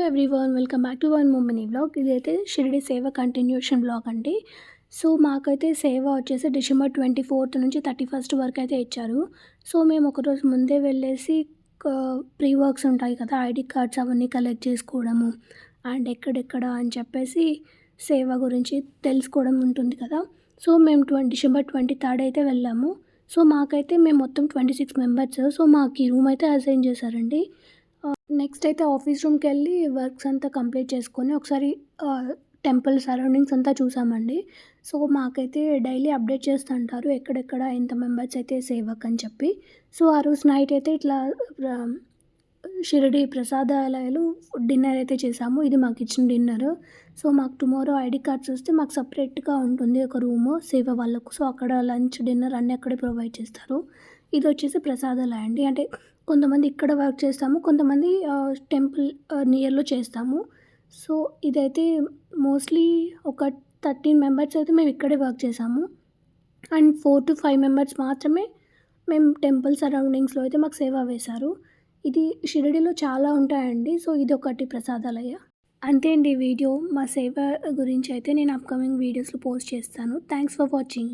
Everyone, welcome back to one more mini vlog. ఇదైతే షిరిడి సేవ continuation vlog అండి. So మాకైతే సేవ వచ్చేసి డిసెంబర్ 24th నుంచి 31st వరకు అయితే ఇచ్చారు. సో మేము ఒకరోజు ముందే వెళ్ళేసి ప్రీ వర్క్స్ ఉంటాయి కదా, ఐడి కార్డ్స్ అవన్నీ కలెక్ట్ చేసుకోవడము అండ్ ఎక్కడెక్కడ అని చెప్పేసి సేవ గురించి తెలుసుకోవడం ఉంటుంది కదా. సో మేము డిసెంబర్ 23rd అయితే వెళ్ళాము. సో మాకైతే మేము మొత్తం 26 మెంబర్స్. సో మాకు ఈ రూమ్ అయితే అసైన్ చేశారండి. నెక్స్ట్ అయితే ఆఫీస్ రూమ్‌కెళ్ళి వర్క్స్ అంతా కంప్లీట్ చేసుకొని ఒకసారి టెంపుల్ సరౌండింగ్స్ అంతా చూసామండి. సో మాకైతే డైలీ అప్డేట్ చేస్తుంటారు ఎక్కడెక్కడ ఎంత మెంబర్స్ అయితే సేవకని చెప్పి. సో ఆ రోజు నైట్ అయితే ఇట్లా షిరిడి ప్రసాదాలయాలు డిన్నర్ అయితే చేసాము. ఇది మాకిచ్చిన డిన్నరు. సో మాకు టుమారో ఐడీ కార్డ్స్ వస్తే మాకు సెపరేట్‌గా ఉంటుంది ఒక రూము సేవ వాళ్ళకు. సో అక్కడ లంచ్, డిన్నర్ అన్నీ అక్కడే ప్రొవైడ్ చేస్తారు. ఇదొచ్చేసి ప్రసాదాలయ అండి. అంటే కొంతమంది ఇక్కడ వర్క్ చేస్తాము, కొంతమంది టెంపుల్ నియర్‌లో చేస్తాము. సో ఇదైతే మోస్ట్‌లీ ఒక 13 మెంబర్స్ అయితే మేము ఇక్కడే వర్క్ చేసాము. అండ్ 4-5 మెంబర్స్ మాత్రమే మేము టెంపుల్ సరౌండింగ్స్‌లో అయితే మాకు సేవ వేశారు. ఇది షిరిడిలో చాలా ఉంటాయండి. సో ఇదొకటి ప్రసాదాలయ. అంతే అండి వీడియో. మా సేవ గురించి అయితే నేను అప్‌కమింగ్ వీడియోస్‌లో పోస్ట్ చేస్తాను. Thanks for watching.